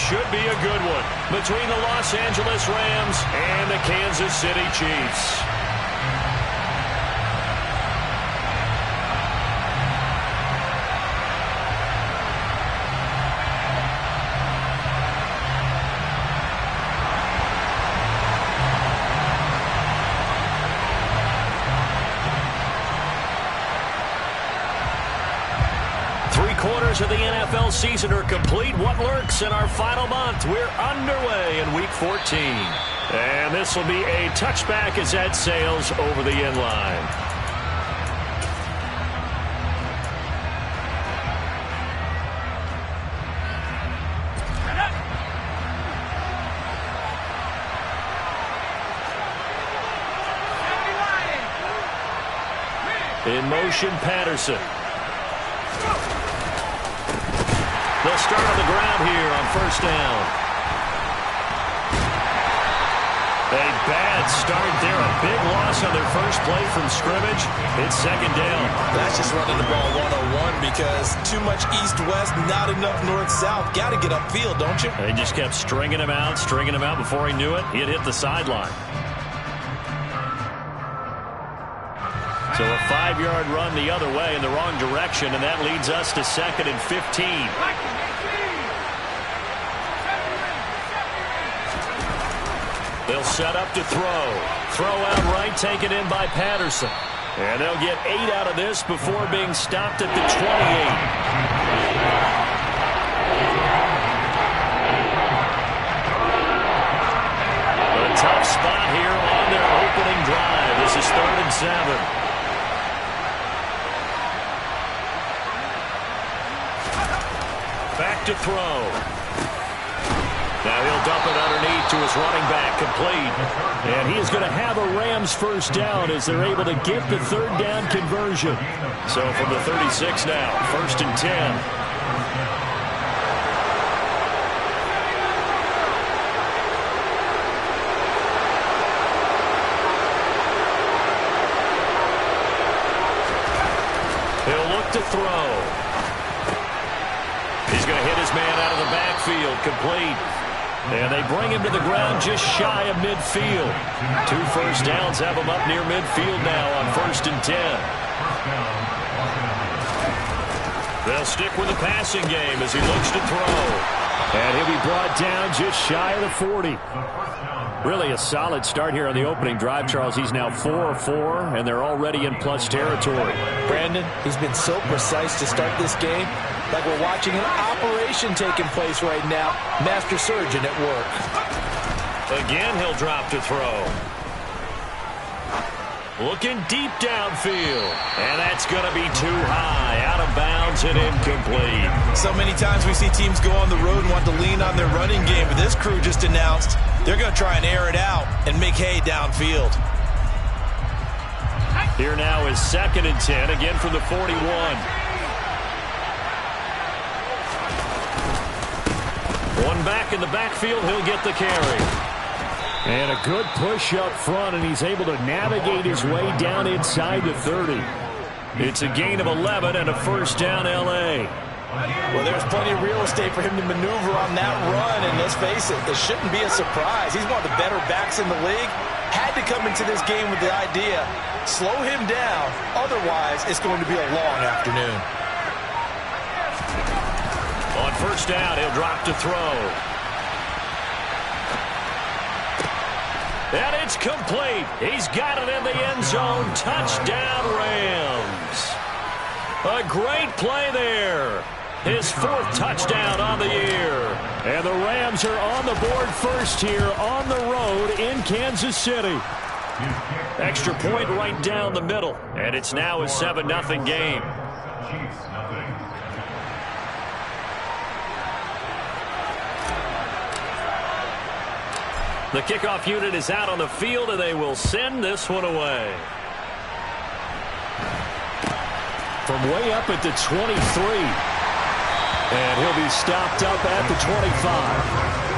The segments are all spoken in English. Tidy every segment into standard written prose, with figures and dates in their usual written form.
should be a good one between the Los Angeles Rams and the Kansas City Chiefs. Quarters of the NFL season are complete. What lurks in our final month? We're underway in Week 14. And this will be a touchback as that sails over the end line. In motion, Patterson. They'll start on the ground here on first down. A bad start there. A big loss on their first play from scrimmage. It's second down. That's just running the ball 101 because too much east-west, not enough north-south. Got to get upfield, don't you? They just kept stringing him out. Before he knew it, he had hit the sideline. So a 5-yard run the other way in the wrong direction, and that leads us to 2nd and 15. They'll set up to throw. Throw out right, taken in by Patterson. And they'll get 8 out of this before being stopped at the 28. A tough spot here on their opening drive. This is 3rd and 7. Back to throw. Now he'll dump it underneath to his running back, complete. And he is going to have a Rams first down as they're able to get the 3rd down conversion. So from the 36 now, 1st and 10. He'll look to throw. He's going to hit his man out of the backfield, complete. And they bring him to the ground just shy of midfield. 2 first downs have him up near midfield now on 1st and 10. They'll stick with the passing game as he looks to throw. And he'll be brought down just shy of the 40. Really a solid start here on the opening drive, Charles. He's now 4 of 4, and they're already in plus territory. Brandon, he's been so precise to start this game, like we're watching an operation taking place right now. Master surgeon at work. Again, he'll drop to throw. Looking deep downfield. And that's going to be too high. Out of bounds and incomplete. So many times we see teams go on the road and want to lean on their running game, but this crew just announced they're going to try and air it out and make hay downfield. Here now is 2nd and 10, again from the 41. One back in the backfield, he'll get the carry. And a good push up front, and he's able to navigate his way down inside the 30. It's a gain of 11 and a first down L.A. Well, there's plenty of real estate for him to maneuver on that run, and let's face it, this shouldn't be a surprise. He's one of the better backs in the league. Had to come into this game with the idea, slow him down, otherwise it's going to be a long afternoon. On first down, he'll drop to throw. And it's complete. He's got it in the end zone. Touchdown, Rams. A great play there. His 4th touchdown on the year. And the Rams are on the board first here on the road in Kansas City. Extra point right down the middle. And it's now a 7-0 game. The kickoff unit is out on the field, and they will send this one away. From way up at the 23. And he'll be stopped up at the 25.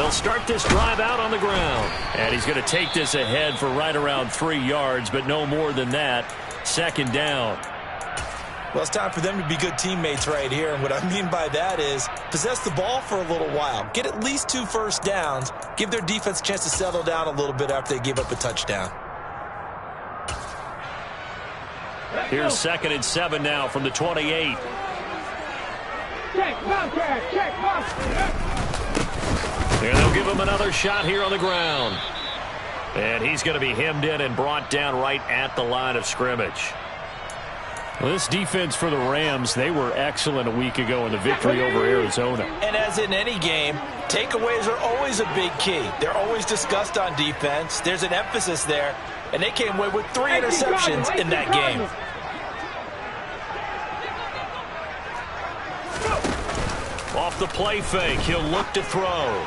They'll start this drive out on the ground. And he's going to take this ahead for right around 3 yards, but no more than that. Second down. Well, it's time for them to be good teammates right here. And what I mean by that is possess the ball for a little while. Get at least 2 first downs. Give their defense a chance to settle down a little bit after they give up a touchdown. Here's 2nd and 7 now from the 28. And they'll give him another shot here on the ground. And he's going to be hemmed in and brought down right at the line of scrimmage. Well, this defense for the Rams, they were excellent a week ago in the victory over Arizona. And as in any game, takeaways are always a big key. They're always discussed on defense. There's an emphasis there. And they came away with 3 interceptions in that game. Off the play fake, he'll look to throw.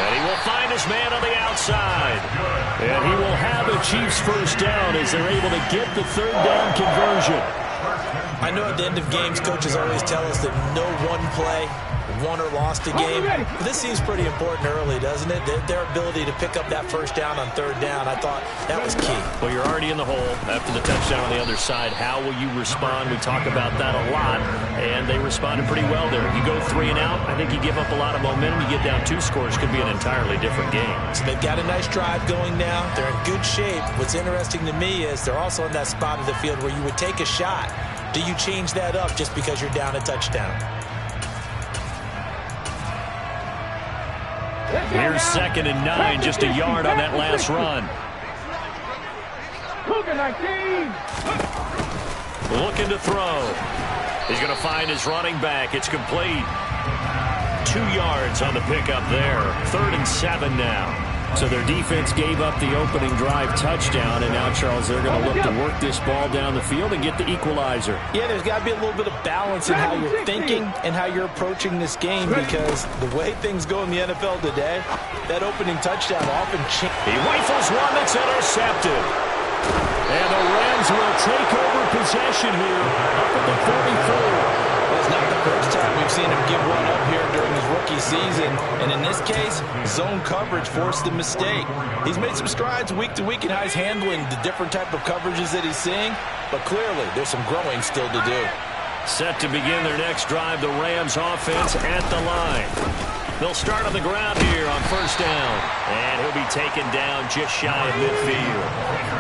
And he will find his man on the outside. And he will have the Chiefs first down as they're able to get the 3rd down conversion. I know at the end of games, coaches always tell us that no one play won or lost a game. But this seems pretty important early, doesn't it? Their ability to pick up that first down on 3rd down, I thought that was key. Well, you're already in the hole after the touchdown on the other side. How will you respond? We talk about that a lot, and they responded pretty well there. You go 3 and out, I think you give up a lot of momentum. You get down 2 scores, could be an entirely different game. So they've got a nice drive going now. They're in good shape. What's interesting to me is they're also in that spot of the field where you would take a shot. Do you change that up just because you're down a touchdown? Here's 2nd and 9, just a yard on that last run. Looking to throw. He's going to find his running back. It's complete. 2 yards on the pickup there. 3rd and 7 now. So their defense gave up the opening drive touchdown, and now, Charles, they're going to look to work this ball down the field and get the equalizer. Yeah, there's got to be a little bit of balance in how you're thinking and how you're approaching this game, because the way things go in the NFL today, that opening touchdown often changes. He rifles one that's intercepted. And the Rams will take over possession here up at the 44. Well, it's not the first time we've seen him give one up here during his rookie season. And in this case, zone coverage forced the mistake. He's made some strides week to week in how he's handling the different type of coverages that he's seeing. But clearly, there's some growing still to do. Set to begin their next drive, the Rams offense at the line. They'll start on the ground here on 1st down. And he'll be taken down just shy of midfield.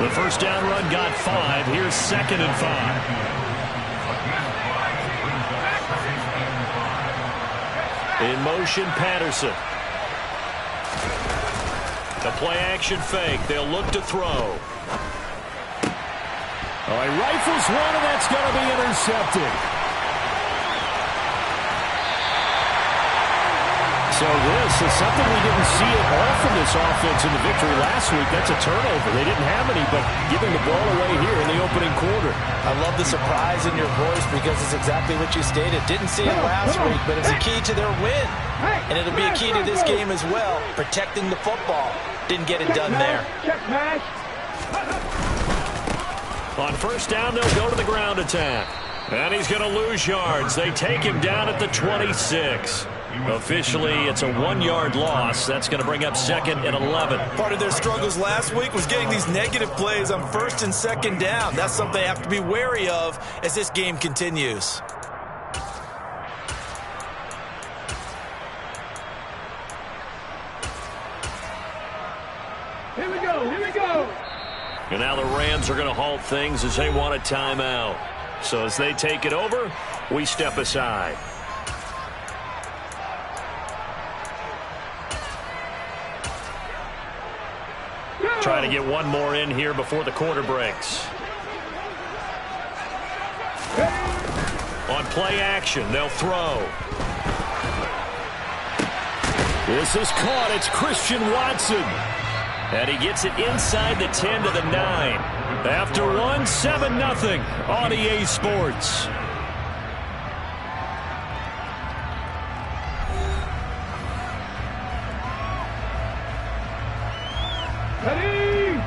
The 1st down run got 5. Here's 2nd and 5. In motion, Patterson. The play-action fake. They'll look to throw. Oh, he rifles one, and that's going to be intercepted. So this is something we didn't see at all from this offense in the victory last week. That's a turnover. They didn't have any, but giving the ball away here in the opening quarter. I love the surprise in your voice because it's exactly what you stated. Didn't see it last week, but it's a key to their win. And it'll be a key to this game as well, protecting the football. Didn't get it done there. On 1st down, they'll go to the ground attack. And he's going to lose yards. They take him down at the 26. Officially, it's a 1-yard loss. That's going to bring up 2nd and 11. Part of their struggles last week was getting these negative plays on 1st and 2nd down. That's something they have to be wary of as this game continues. Here we go, here we go. And now the Rams are going to halt things as they want a timeout. So as they take it over, we step aside. Trying to get one more in here before the quarter breaks. On play action, they'll throw. This is caught. It's Christian Watson. And he gets it inside the 10 to the 9. After one, 7-0 on EA Sports. Ready?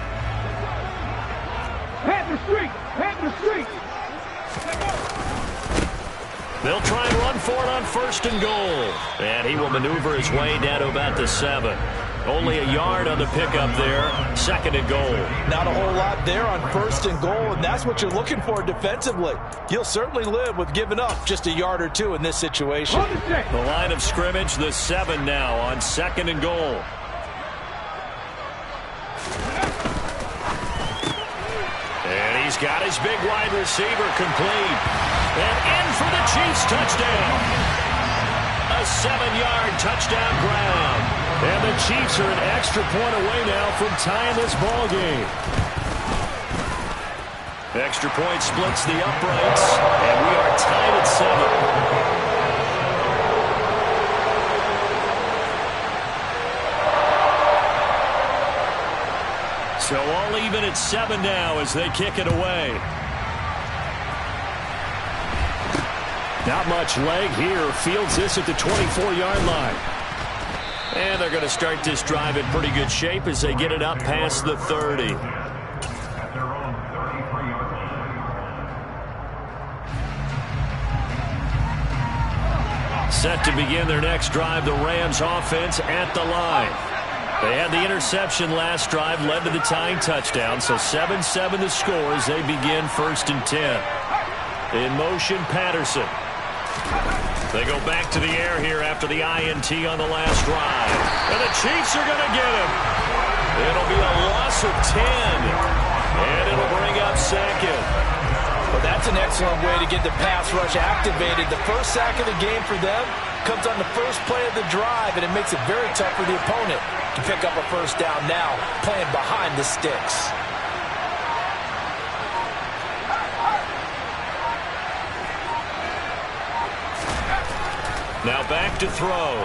Panther Street! Panther Street! They'll try and run for it on 1st and goal. And he will maneuver his way down to about the 7. Only a yard on the pickup there. 2nd and goal. Not a whole lot there on 1st and goal, and that's what you're looking for defensively. You'll certainly live with giving up just a yard or two in this situation. The line of scrimmage, the 7 now on 2nd and goal. And he's got his big wide receiver complete. And in for the Chiefs touchdown. A 7-yard touchdown grab. And the Chiefs are an extra point away now from tying this ball game. Extra point splits the uprights, and we are tied at 7. So all even at 7 now as they kick it away. Not much leg here. Fields this at the 24-yard line. And they're going to start this drive in pretty good shape as they get it up past the 30. Set to begin their next drive, the Rams offense at the line. They had the interception last drive, led to the tying touchdown, so 7-7 the score as they begin 1st and 10. In motion, Patterson. They go back to the air here after the INT on the last drive. And the Chiefs are going to get him. It'll be a loss of 10. And it'll bring up 2nd. Well, that's an excellent way to get the pass rush activated. The first sack of the game for them comes on the first play of the drive, and it makes it very tough for the opponent to pick up a 1st down now, playing behind the sticks. Now back to throw.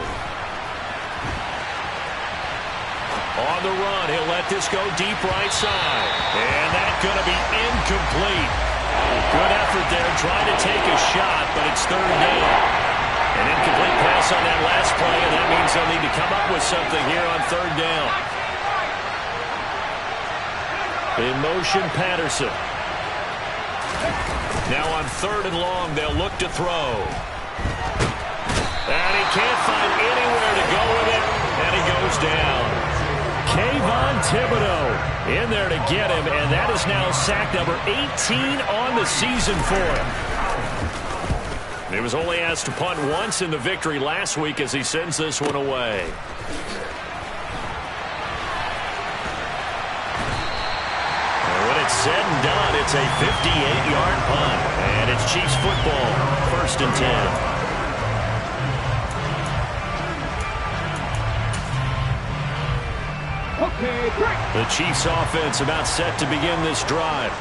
On the run, he'll let this go deep right side. And that's going to be incomplete. Good effort there, trying to take a shot, but it's 3rd down. An incomplete pass on that last play, and that means they'll need to come up with something here on 3rd down. In motion, Patterson. Now on 3rd and long, they'll look to throw. And he can't find anywhere to go with it, and he goes down. Kayvon Thibodeaux in there to get him, and that is now sack number 18 on the season for him. He was only asked to punt once in the victory last week as he sends this one away. And when it's said and done, it's a 58-yard punt, and it's Chiefs football, 1st and 10. The Chiefs offense about set to begin this drive.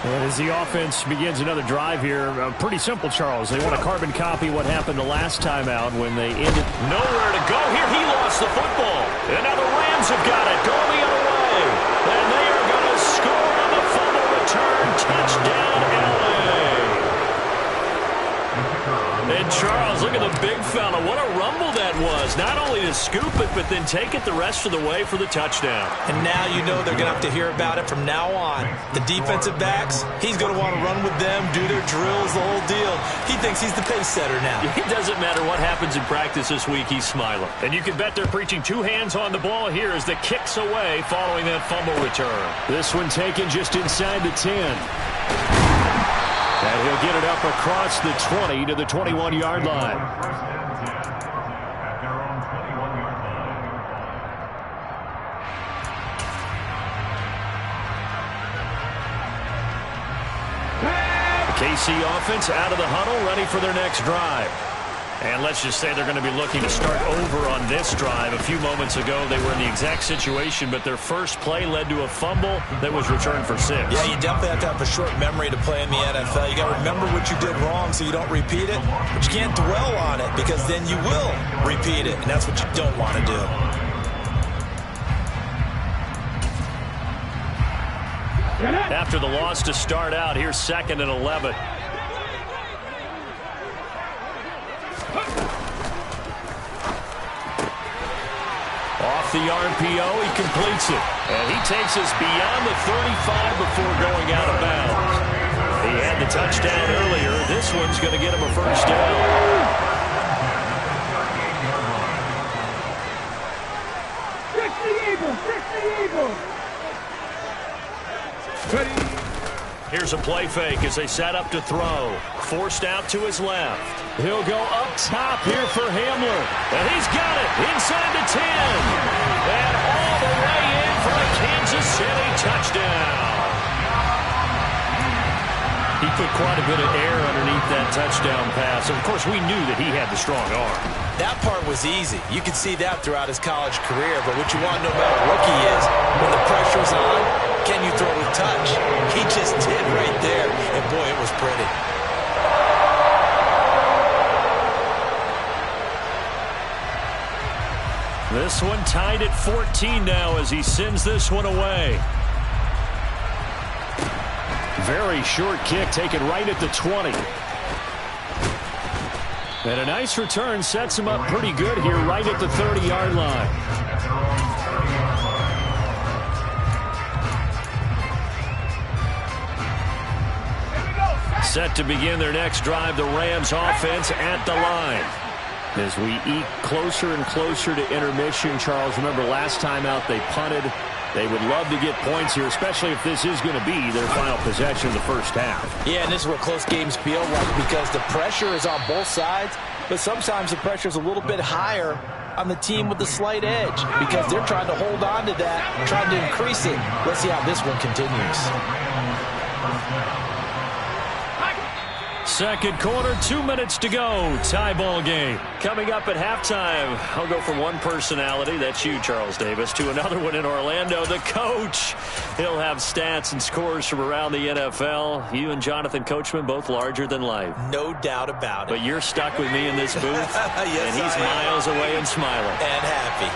And as the offense begins another drive here, pretty simple, Charles. They want to carbon copy what happened the last time out when they ended. Nowhere to go here. He lost the football. And now the Rams have got it. Going the other way. And they are going to score on the fumble return. Touchdown, LA. And Charles, look at the big fella. What a rumble that was. Not only to scoop it, but then take it the rest of the way for the touchdown. And now you know they're going to have to hear about it from now on. The defensive backs, he's going to want to run with them, do their drills, the whole deal. He thinks he's the pace setter now. It doesn't matter what happens in practice this week, he's smiling. And you can bet they're preaching 2 hands on the ball here as the kick's away following that fumble return. This one taken just inside the 10. And he'll get it up across the 20 to the 21-yard line. The KC offense out of the huddle, ready for their next drive. And let's just say they're going to be looking to start over on this drive. A few moments ago, they were in the exact situation, but their first play led to a fumble that was returned for 6. Yeah, you definitely have to have a short memory to play in the NFL. You got to remember what you did wrong so you don't repeat it, but you can't dwell on it because then you will repeat it, and that's what you don't want to do. After the loss to start out, here's 2nd and 11. Off the RPO, he completes it. And he takes us beyond the 35 before going out of bounds. He had the a touchdown earlier. This one's going to get him a first down. Here's a play fake as they set up to throw. Forced out to his left. He'll go up top here for Hamler. And he's got it inside the 10. And all the way in for a Kansas City touchdown. He put quite a bit of air underneath that touchdown pass. Of course, we knew that he had the strong arm. That part was easy. You could see that throughout his college career. But what you want to know about a rookie is when the pressure's on, can you throw with touch? He just did right there. And, boy, it was pretty. This one tied at 14 now as he sends this one away. Very short kick taken right at the 20. And a nice return sets him up pretty good here right at the 30-yard line. Set to begin their next drive, the Rams offense at the line. As we eke closer and closer to intermission, Charles, remember last time out they punted. They would love to get points here, especially if this is going to be their final possession of the first half. Yeah, and this is what close games feel like because the pressure is on both sides, but sometimes the pressure is a little bit higher on the team with the slight edge because they're trying to hold on to that, trying to increase it. Let's see how this one continues. Second quarter, 2 minutes to go. Tie ball game. Coming up at halftime, I'll go from one personality, that's you, Charles Davis, to another one in Orlando, the coach. He'll have stats and scores from around the NFL. You and Jonathan Coachman, both larger than life. No doubt about it. But you're stuck with me in this booth, yes, and he's miles away and smiling. And happy.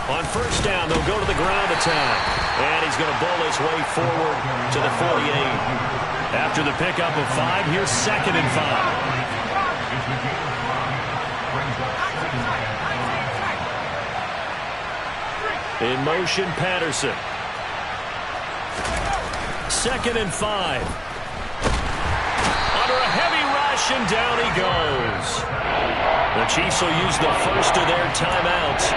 On first down, they'll go to the ground attack. And he's going to bowl his way forward to the 48. After the pickup of 5, here's 2nd and 5. In motion, Patterson. 2nd and 5. Under a heavy rush, and down he goes. The Chiefs will use the first of their timeouts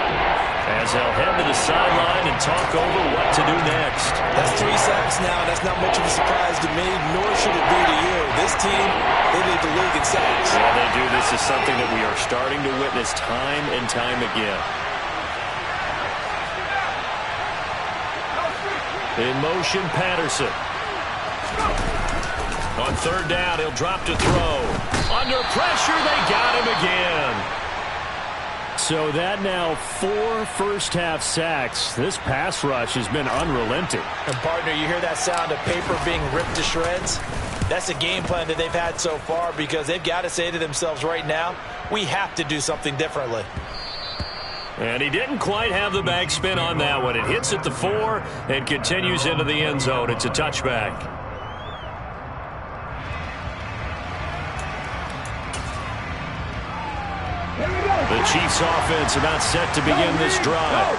as they'll head to the sideline and talk over what to do next. That's 3 sacks now. That's not much of a surprise to me, nor should it be to you. This team, they lead the league in sacks. Yeah, they do. This is something that we are starting to witness time and time again. In motion, Patterson. On third down, he'll drop to throw. Under pressure, they got him again. So that now 4 first-half sacks. This pass rush has been unrelenting. And, partner, you hear that sound of paper being ripped to shreds? That's a game plan that they've had so far because they've got to say to themselves right now, we have to do something differently. And he didn't quite have the backspin on that one. It hits at the 4 and continues into the end zone. It's a touchback. The Chiefs offense about set to begin this drive.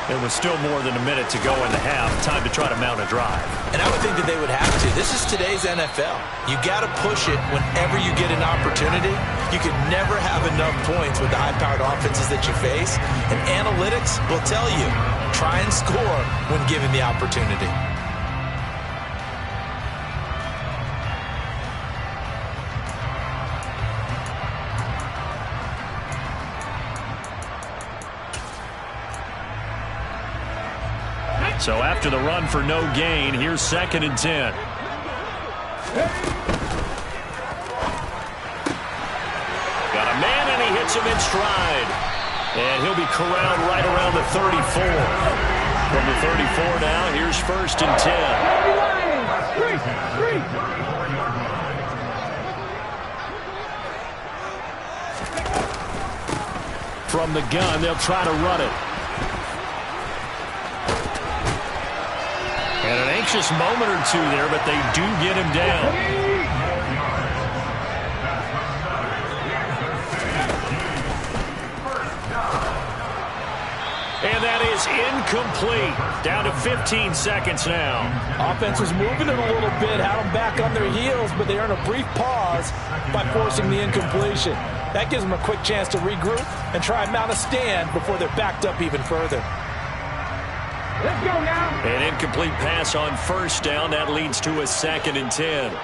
And with still more than a minute to go in the half, time to try to mount a drive. And I would think that they would have to. This is today's NFL. You got to push it whenever you get an opportunity. You can never have enough points with the high-powered offenses that you face. And analytics will tell you, try and score when given the opportunity. So after the run for no gain, here's 2nd and 10. Got a man, and he hits him in stride. And he'll be corralled right around the 34. From the 34 now, here's 1st and 10. From the gun, they'll try to run it. And an anxious moment or two there, but they do get him down. And that incomplete. Down to 15 seconds now. Offense was moving it a little bit, had them back on their heels, but they earned a brief pause by forcing the incompletion. That gives them a quick chance to regroup and try and mount a stand before they're backed up even further. Let's go now. An incomplete pass on first down. That leads to a 2nd and 10.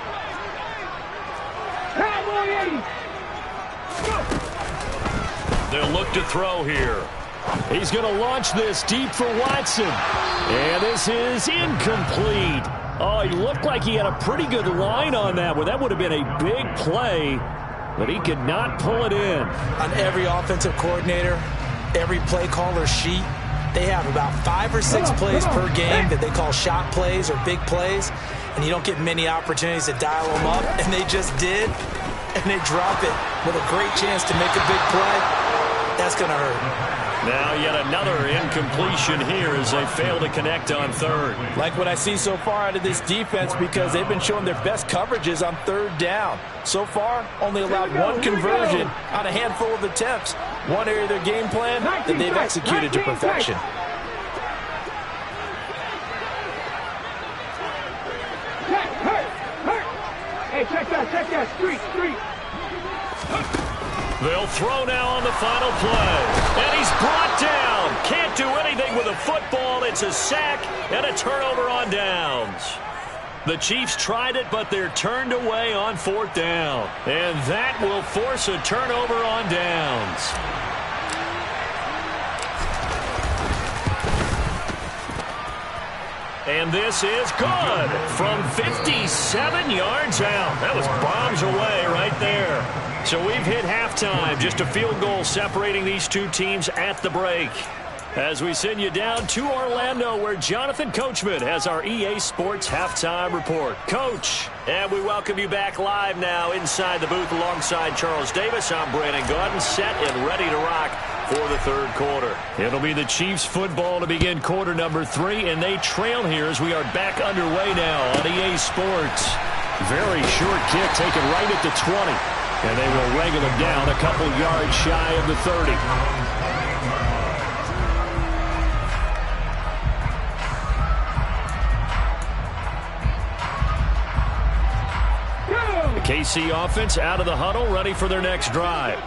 They'll look to throw here. He's going to launch this deep for Watson. And this is incomplete. Oh, he looked like he had a pretty good line on that one. That would have been a big play, but he could not pull it in. On every offensive coordinator, every play caller sheet, they have about 5 or 6 plays per game that they call shot plays or big plays, and you don't get many opportunities to dial them up, and they just did, and they drop it with a great chance to make a big play. That's going to hurt. Now yet another incompletion here as they fail to connect on third. Like what I see so far out of this defense, because they've been showing their best coverages on third down. So far, only allowed one conversion on a handful of attempts. One area of their game plan that they've executed to perfection. Hey, check that, street. They'll throw now on the final play. And he's brought down. Can't do anything with a football. It's a sack and a turnover on downs. The Chiefs tried it, but they're turned away on 4th down. And that will force a turnover on downs. And this is good from 57 yards out. That was bombs away right there. So we've hit halftime. Just a field goal separating these two teams at the break. As we send you down to Orlando, where Jonathan Coachman has our EA Sports Halftime Report. Coach, and we welcome you back live now inside the booth alongside Charles Davis. I'm Brandon Gaudin, set and ready to rock for the third quarter. It'll be the Chiefs football to begin quarter number 3, and they trail here as we are back underway now on EA Sports. Very short kick taken right at the 20. And they will wrangle him down a couple yards shy of the 30. The KC offense out of the huddle, ready for their next drive.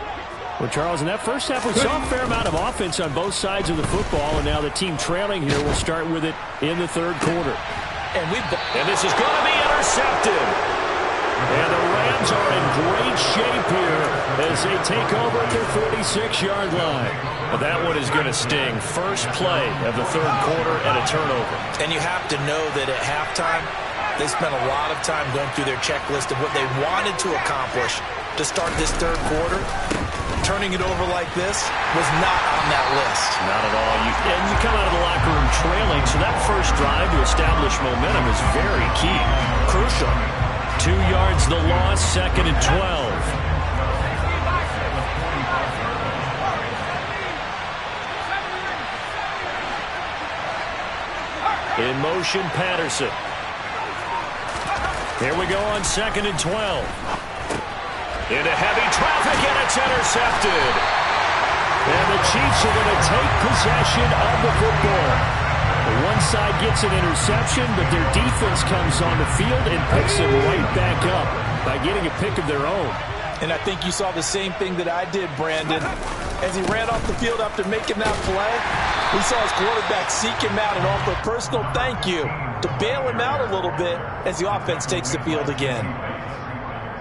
Well, Charles, in that first half, we saw a fair amount of offense on both sides of the football, and now the team trailing here will start with it in the third quarter. And this is going to be intercepted. And the Rams are in great shape here as they take over at their 46-yard line. But that one is going to sting. First play of the third quarter and a turnover. And you have to know that at halftime, they spent a lot of time going through their checklist of what they wanted to accomplish to start this third quarter. Turning it over like this was not on that list. Not at all. And you come out of the locker room trailing, so that first drive to establish momentum is very key. Crucial. 2 yards the loss, 2nd and 12. In motion, Patterson. Here we go on 2nd and 12. Into heavy traffic, and it's intercepted. And the Chiefs are going to take possession of the football. One side gets an interception, but their defense comes on the field and picks it right back up by getting a pick of their own. And I think you saw the same thing that I did, Brandon. As he ran off the field after making that play, we saw his quarterback seek him out and offer a personal thank you to bail him out a little bit as the offense takes the field again.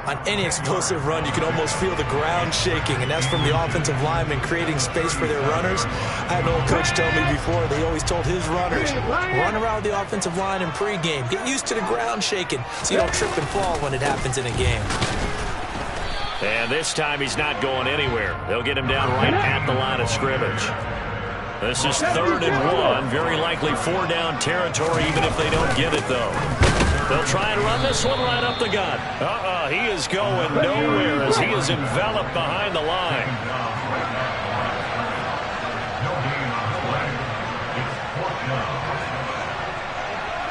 On any explosive run, you can almost feel the ground shaking, and that's from the offensive linemen creating space for their runners. I had an old coach tell me before, they always told his runners, run around the offensive line in pregame. Get used to the ground shaking so you don't trip and fall when it happens in a game. And this time he's not going anywhere. They'll get him down right at the line of scrimmage. This is 3rd and 1. Very likely 4-down territory, even if they don't get it, though. They'll try and run this one right up the gut. He is going nowhere as he is enveloped behind the line.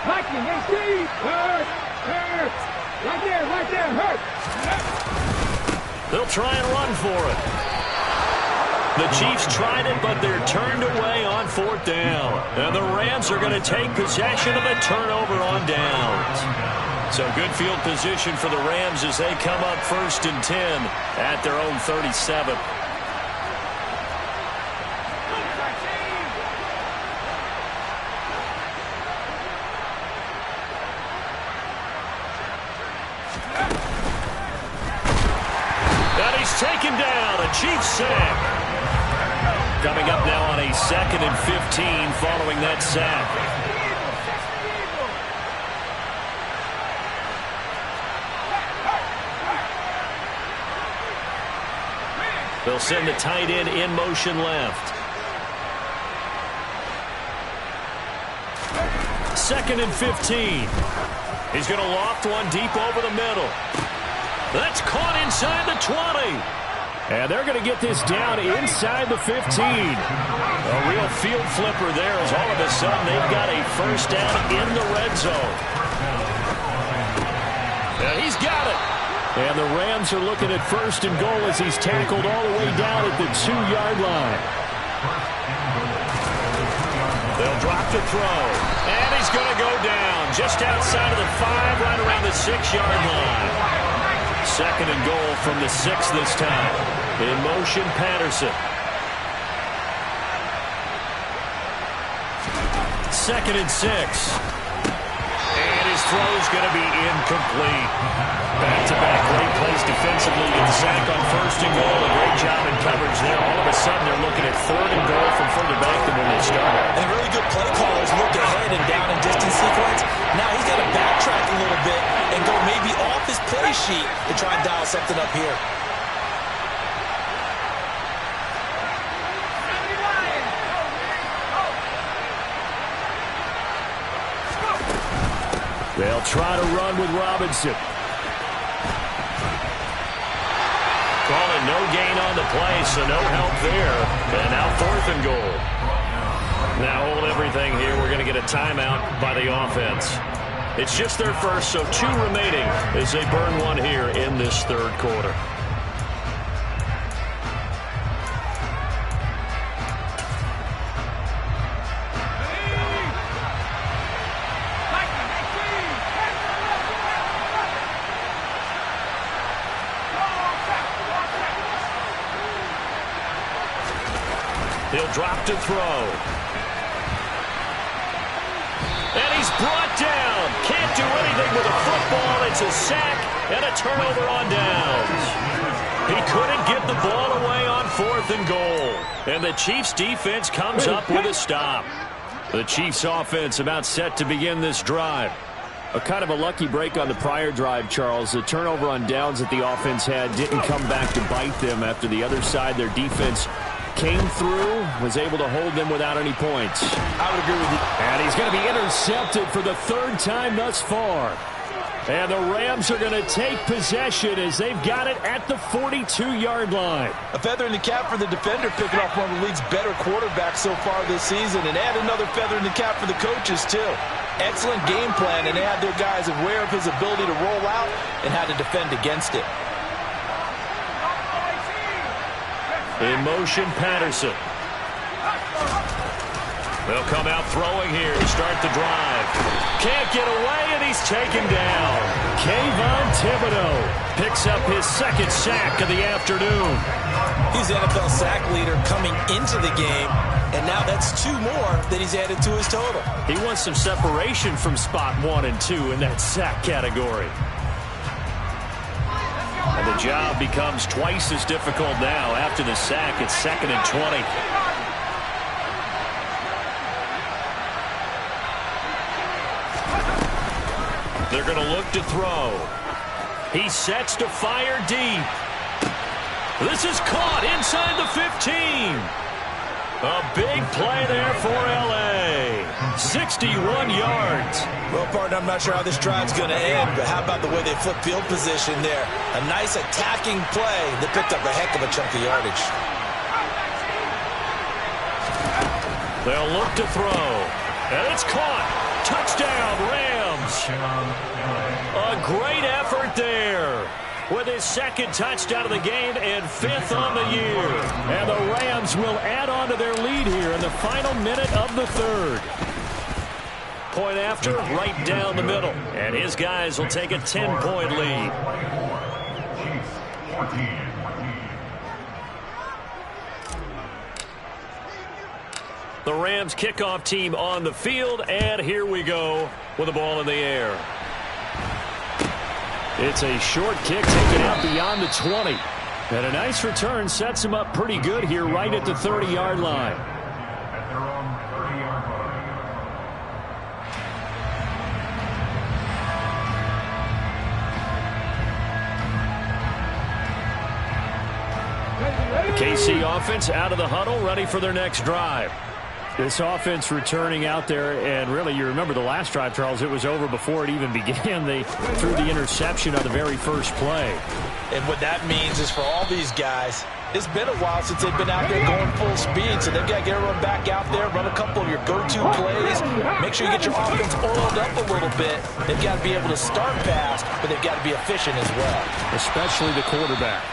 Viking, hey, Steve! Hurt! Right there, hurt! They'll try and run for it. The Chiefs tried it, but they're turned away on 4th down. And the Rams are going to take possession of the turnover on downs. So good field position for the Rams as they come up 1st and 10 at their own 37. And he's taken down, a Chiefs sack. Coming up now on a 2nd and 15 following that sack. They'll send the tight end in motion left. 2nd and 15. He's going to loft one deep over the middle. That's caught inside the 20. And they're going to get this down inside the 15. A real field flipper there as all of a sudden they've got a 1st down in the red zone. And he's got it. And the Rams are looking at 1st and goal as he's tackled all the way down at the 2-yard line. They'll drop to throw. And he's going to go down just outside of the 5, right around the 6-yard line. 2nd and goal from the 6 this time. In motion, Patterson. 2nd and 6. And his throw's going to be incomplete. Back-to-back great plays defensively. Get the sack on 1st and goal. A great job in coverage there. All of a sudden, they're looking at 3rd and goal from further back than when they started. And really good play callers look ahead and down in distance sequence. Now he's got to backtrack a little bit and go maybe off his play sheet to try and dial something up here. They'll try to run with Robinson. Calling no gain on the play, so no help there. And now 4th and goal. Now hold everything here. We're going to get a timeout by the offense. It's just their first, so 2 remaining as they burn one here in this 3rd quarter. He'll drop to throw. And he's brought down. Can't do anything with a football. It's a sack and a turnover on downs. He couldn't get the ball away on 4th and goal. And the Chiefs defense comes up with a stop. The Chiefs offense about set to begin this drive. A kind of a lucky break on the prior drive, Charles. The turnover on downs that the offense had didn't come back to bite them after the other side. Their defense came through, was able to hold them without any points. I would agree with you. And he's going to be intercepted for the 3rd time thus far. And the Rams are going to take possession as they've got it at the 42-yard line. A feather in the cap for the defender, picking off one of the league's better quarterbacks so far this season, and add another feather in the cap for the coaches, too. Excellent game plan, and they had their guys aware of his ability to roll out and how to defend against it. In motion, Patterson. They'll come out throwing here to start the drive. Can't get away, and he's taken down. Kayvon Thibodeaux picks up his 2nd sack of the afternoon. He's the NFL sack leader coming into the game, and now that's 2 more that he's added to his total. He wants some separation from spot 1 and 2 in that sack category. And the job becomes twice as difficult now after the sack. It's 2nd and 20. They're going to look to throw. He sets to fire deep. This is caught inside the 15. A big play there for L.A. 61 yards. Well, partner, I'm not sure how this drive's going to end, but how about the way they flip field position there? A nice attacking play that picked up a heck of a chunk of yardage. They'll look to throw. And it's caught. Touchdown, Rams. A great effort there. with his second touchdown of the game and 5th on the year. And the Rams will add on to their lead here in the final minute of the 3rd. Point after, right down the middle. And his guys will take a 10-point lead. The Rams kickoff team on the field, and here we go with the ball in the air. It's a short kick taken out beyond the 20. And a nice return sets him up pretty good here right at the 30-yard line. The KC offense out of the huddle, ready for their next drive. This offense returning out there, and really, you remember the last drive, Charles, it was over before it even began. They threw the interception on the very first play. And what that means is for all these guys, it's been a while since they've been out there going full speed, so they've got to get everyone back out there, run a couple of your go-to plays, make sure you get your offense oiled up a little bit. They've got to be able to start fast, but they've got to be efficient as well. Especially the quarterback.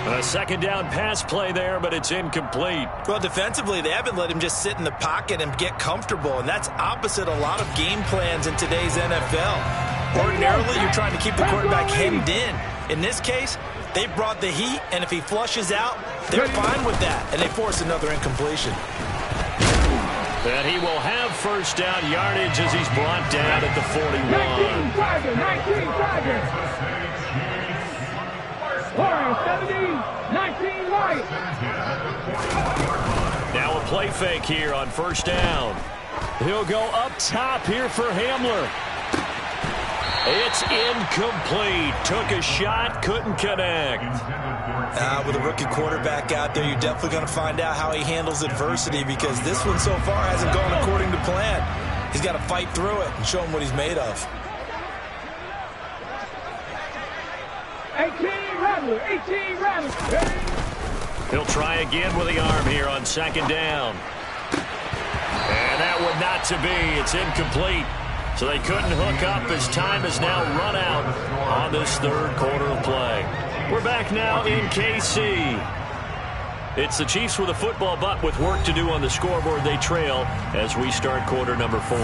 A second down pass play there, but it's incomplete. Well, defensively, they haven't let him just sit in the pocket and get comfortable, and that's opposite a lot of game plans in today's NFL. Ordinarily, you're trying to keep the quarterback hemmed in. In this case, they brought the heat, and if he flushes out, they're fine with that, and they force another incompletion. And he will have first down yardage as he's brought down at the 41. 19 Tiger. 70, 19 right. Now a play fake here on first down. He'll go up top here for Hamler. It's incomplete. Took a shot, couldn't connect. With a rookie quarterback out there, you're definitely going to find out how he handles adversity, because this one so far hasn't gone according to plan. He's got to fight through it and show him what he's made of. 18 Rattler. He'll try again with the arm here on second down. And that would not to be. It's incomplete. So they couldn't hook up as time has now run out on this 3rd quarter of play. We're back now in KC. It's the Chiefs with a football, but with work to do on the scoreboard. They trail as we start quarter number 4.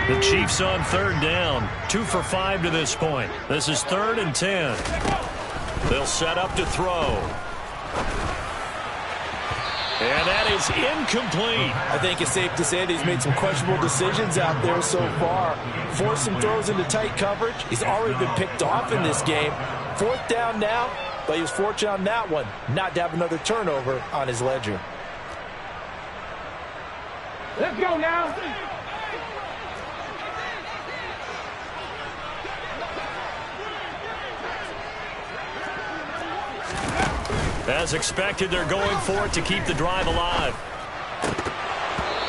The Chiefs on 3rd down. 2 for 5 to this point. This is 3rd and 10. They'll set up to throw. And that is incomplete. I think it's safe to say that he's made some questionable decisions out there so far. Forced some throws into tight coverage. He's already been picked off in this game. 4th down now, but he was fortunate on that one not to have another turnover on his ledger. Let's go now. As expected, they're going for it to keep the drive alive.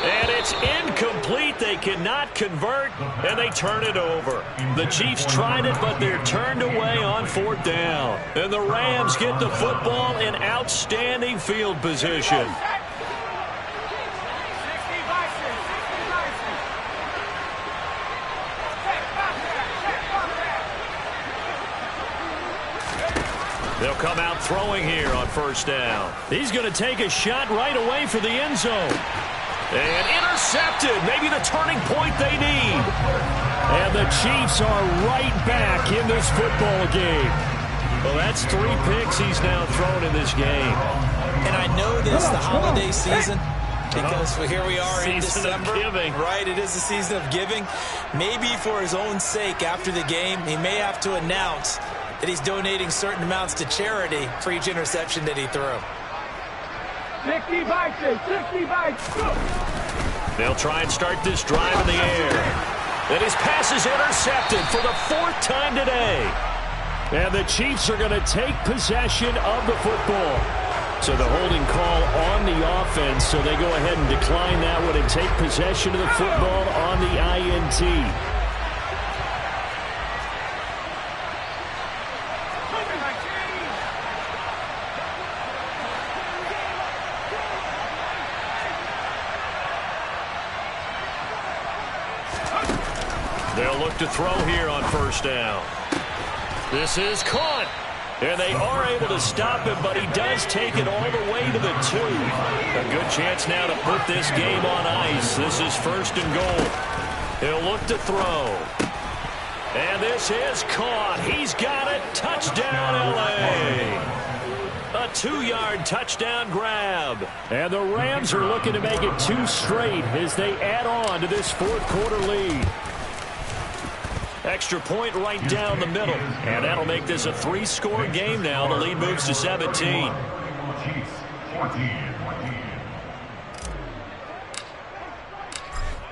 And it's incomplete. They cannot convert, and they turn it over. The Chiefs tried it, but they're turned away on 4th down. And the Rams get the football in outstanding field position. They'll come out throwing here on first down. He's going to take a shot right away for the end zone. And intercepted. Maybe the turning point they need. And the Chiefs are right back in this football game. Well, that's 3 picks he's now thrown in this game. And I know this, the holiday season, because here we are in December. Season of giving. Right, it is the season of giving. Maybe for his own sake after the game, he may have to announce that he's donating certain amounts to charity for each interception that he threw. 60 bikes, 60 bikes. They'll try and start this drive in the air. And his pass is intercepted for the 4th time today. And the Chiefs are going to take possession of the football. So the holding call on the offense, so they go ahead and decline that one and take possession of the football on the INT. They'll look to throw here on first down. This is caught. And they are able to stop him, but he does take it all the way to the 2. A good chance now to put this game on ice. This is first and goal. He'll look to throw. And this is caught. He's got it. Touchdown, L.A. A 2-yard touchdown grab. And the Rams are looking to make it 2 straight as they add on to this fourth-quarter lead. Extra point right down the middle. And that'll make this a 3-score game now. The lead moves to 17.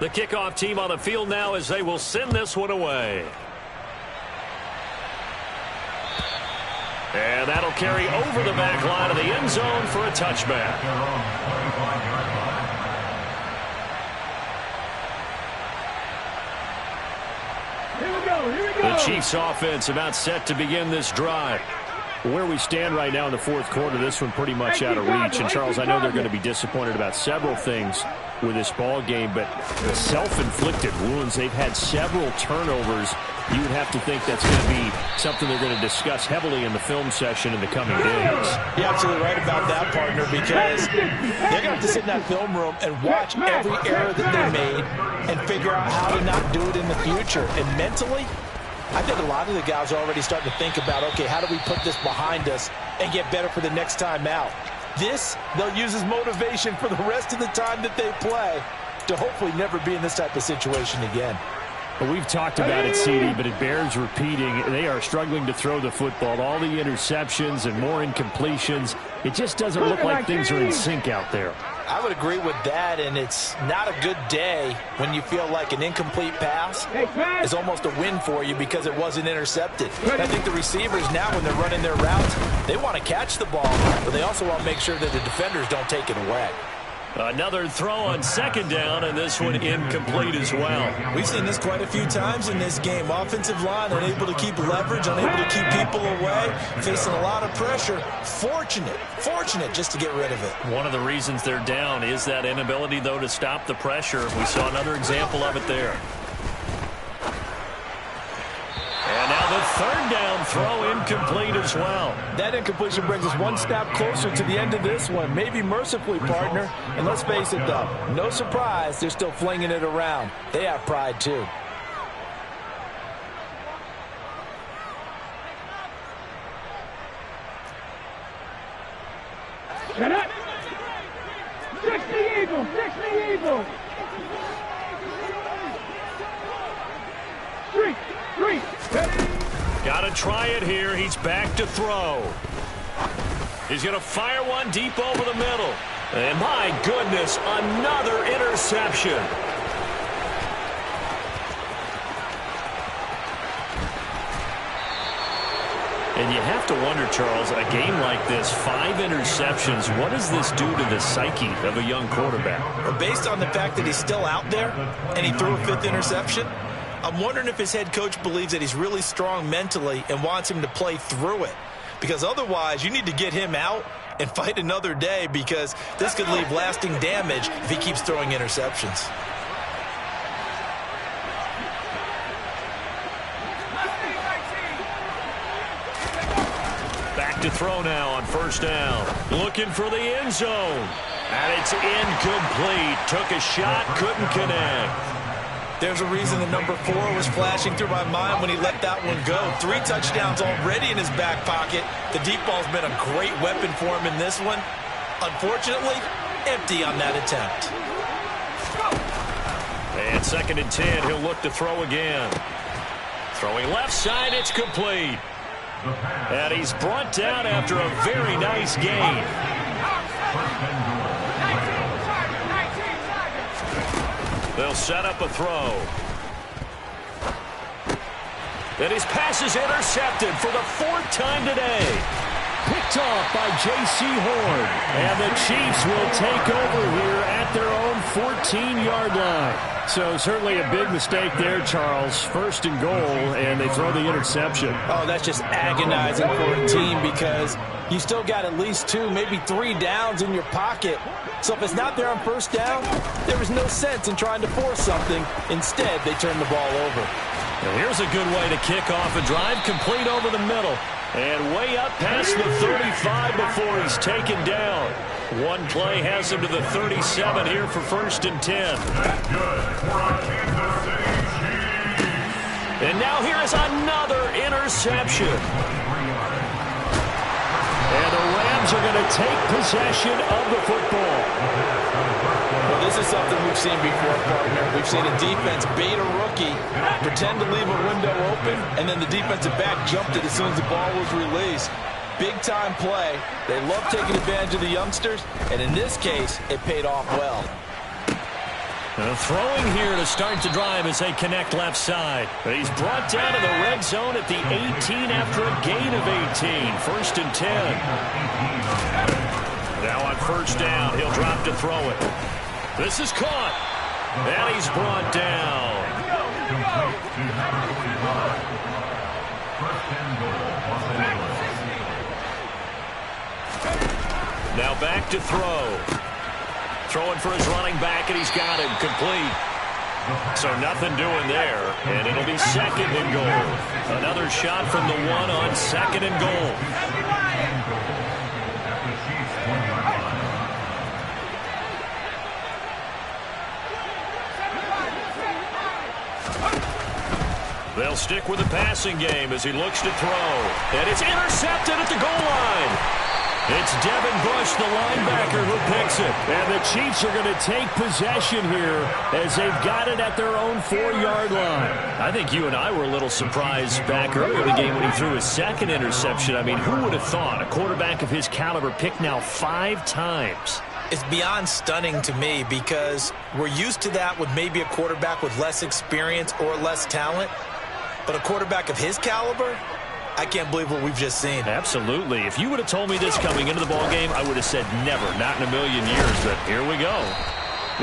The kickoff team on the field now as they will send this one away. And that'll carry over the back line of the end zone for a touchback. The Chiefs offense about set to begin this drive. Where we stand right now in the fourth quarter, this one pretty much out of reach. And, Charles, I know they're going to be disappointed about several things with this ball game, but the self-inflicted wounds, they've had several turnovers. You would have to think that's going to be something they're going to discuss heavily in the film session in the coming days. You're absolutely right about that, partner, because they're going to have to sit in that film room and watch every error that they made and figure out how to not do it in the future. And mentally, I think a lot of the guys are already starting to think about, okay, how do we put this behind us and get better for the next time out? This, they'll use as motivation for the rest of the time that they play to hopefully never be in this type of situation again. Well, we've talked about it, CD, but it bears repeating. They are struggling to throw the football. All the interceptions and more incompletions. It just doesn't look like things are in sync out there. I would agree with that, and it's not a good day when you feel like an incomplete pass is almost a win for you because it wasn't intercepted. I think the receivers now, when they're running their routes, they want to catch the ball, but they also want to make sure that the defenders don't take it away. Another throw on second down, and this one incomplete as well. We've seen this quite a few times in this game. Offensive line unable to keep leverage, unable to keep people away, facing a lot of pressure. Fortunate just to get rid of it. One of the reasons they're down is that inability, though, to stop the pressure. We saw another example of it there. And now the third down throw incomplete as well. That incompletion brings us one step closer to the end of this one. Maybe mercifully, partner. And let's face it, though, no surprise, they're still flinging it around. They have pride, too. Shut up! 60 Eagles! 60 Eagles! 3! Got to try it here. He's back to throw. He's going to fire one deep over the middle. And my goodness, another interception. And you have to wonder, Charles, a game like this, 5 interceptions, what does this do to the psyche of a young quarterback? Well, based on the fact that he's still out there and he threw a 5th interception, I'm wondering if his head coach believes that he's really strong mentally and wants him to play through it. Because otherwise, you need to get him out and fight another day, because this could leave lasting damage if he keeps throwing interceptions. Back to throw now on first down. Looking for the end zone. And it's incomplete. Took a shot, couldn't connect. There's a reason the number 4 was flashing through my mind when he let that one go. 3 touchdowns already in his back pocket. The deep ball's been a great weapon for him in this one. Unfortunately, empty on that attempt. And 2nd and 10, he'll look to throw again. Throwing left side, it's complete. And he's brought down after a very nice gain. They'll set up a throw. And his pass is intercepted for the 4th time today. Picked off by J.C. Horn. And the Chiefs will take over here at their own 14-yard line. So certainly a big mistake there, Charles. First and goal, and they throw the interception. Oh, that's just agonizing for a team because you still got at least 2, maybe 3 downs in your pocket. So if it's not there on first down, there is no sense in trying to force something. Instead, they turn the ball over. And here's a good way to kick off a drive, complete over the middle. And way up past the 35 before he's taken down. One play has him to the 37 here for 1st and 10. And now here is another interception. And the Rams are going to take possession of the football. Well, this is something we've seen before, partner. We've seen a defense bait a rookie, pretend to leave a window open, and then the defensive back jumped it as soon as the ball was released. Big-time play. They love taking advantage of the youngsters, and in this case, it paid off well. Throwing here to start the drive as they connect left side. He's brought down to the red zone at the 18 after a gain of 18. 1st and 10. Now on first down, he'll drop to throw it. This is caught. And he's brought down. Now back to throw. Throwing for his running back, and he's got him complete. So nothing doing there, and it'll be 2nd and goal. Another shot from the 1 on 2nd and goal. They'll stick with the passing game as he looks to throw. And it's intercepted at the goal line. It's Devin Bush, the linebacker, who picks it. And the Chiefs are going to take possession here as they've got it at their own 4-yard line. I think you and I were a little surprised back earlier in the game when he threw his 2nd interception. I mean, who would have thought a quarterback of his caliber picked now 5 times? It's beyond stunning to me because we're used to that with maybe a quarterback with less experience or less talent. But a quarterback of his caliber, I can't believe what we've just seen. Absolutely. If you would have told me this coming into the ballgame, I would have said never, not in a million years. But here we go.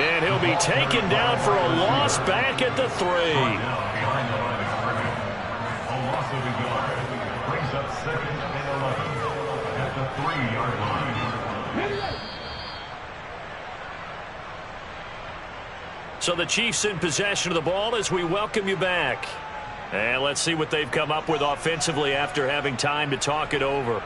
And he'll be taken down for a loss back at the 3. So the Chiefs in possession of the ball as we welcome you back. And let's see what they've come up with offensively after having time to talk it over.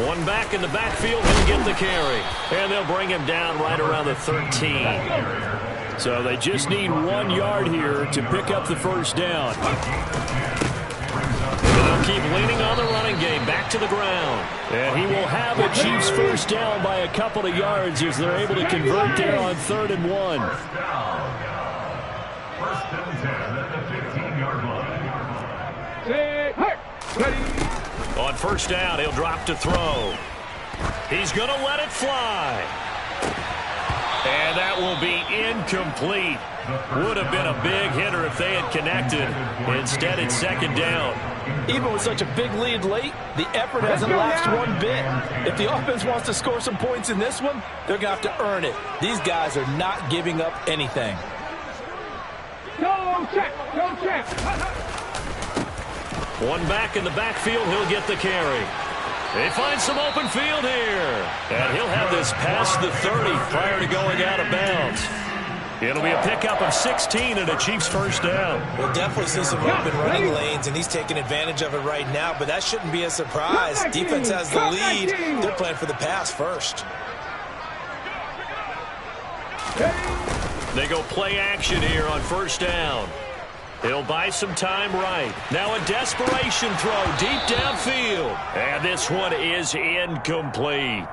One back in the backfield, he'll get the carry. And they'll bring him down right around the 13. So they just need 1 yard here to pick up the first down. They'll keep leaning on the running game, back to the ground. And he will have a Chiefs first down by a couple of yards as they're able to convert there on 3rd and 1. First and 10 at the 15-yard line. On first down, he'll drop to throw. He's going to let it fly. And that will be incomplete. Would have been a big hitter if they had connected. Instead, it's 2nd down. Even with such a big lead late, the effort hasn't lapsed one bit. If the offense wants to score some points in this one, they're going to have to earn it. These guys are not giving up anything. Go check. One back in the backfield, he'll get the carry. They find some open field here. And he'll have this past the 30 prior to going out of bounds. It'll be a pickup of 16 and a Chiefs first down. We'll definitely see some open running lanes, and he's taking advantage of it right now, but that shouldn't be a surprise. Defense has the lead. They're playing for the pass first. They go play action here on first down. He'll buy some time right. Now a desperation throw deep downfield. And this one is incomplete.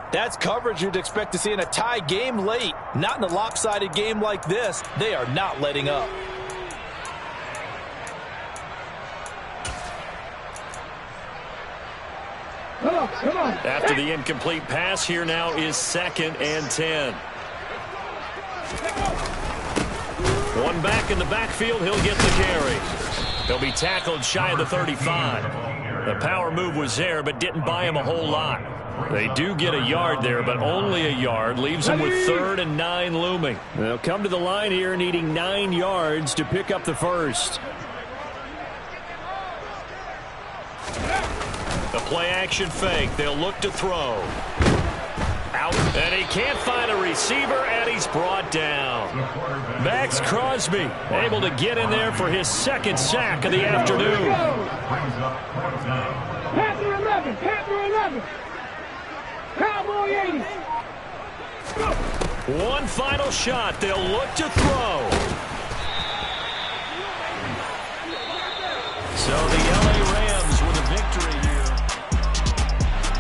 That's coverage you'd expect to see in a tie game late. Not in a lopsided game like this. They are not letting up. Come on. After the incomplete pass, here now is 2nd and 10. One back in the backfield, he'll get the carry. He'll be tackled shy of the 35. The power move was there, but didn't buy him a whole lot. They do get a yard there, but only a yard. Leaves them with 3rd and 9 looming. They'll come to the line here needing 9 yards to pick up the first. The play-action fake. They'll look to throw. Out. And he can't find a receiver, and he's brought down. Max Crosby able to get in there for his 2nd sack of the afternoon. Panther 11, Panther 11. Cowboy 80. One final shot. They'll look to throw. So the LA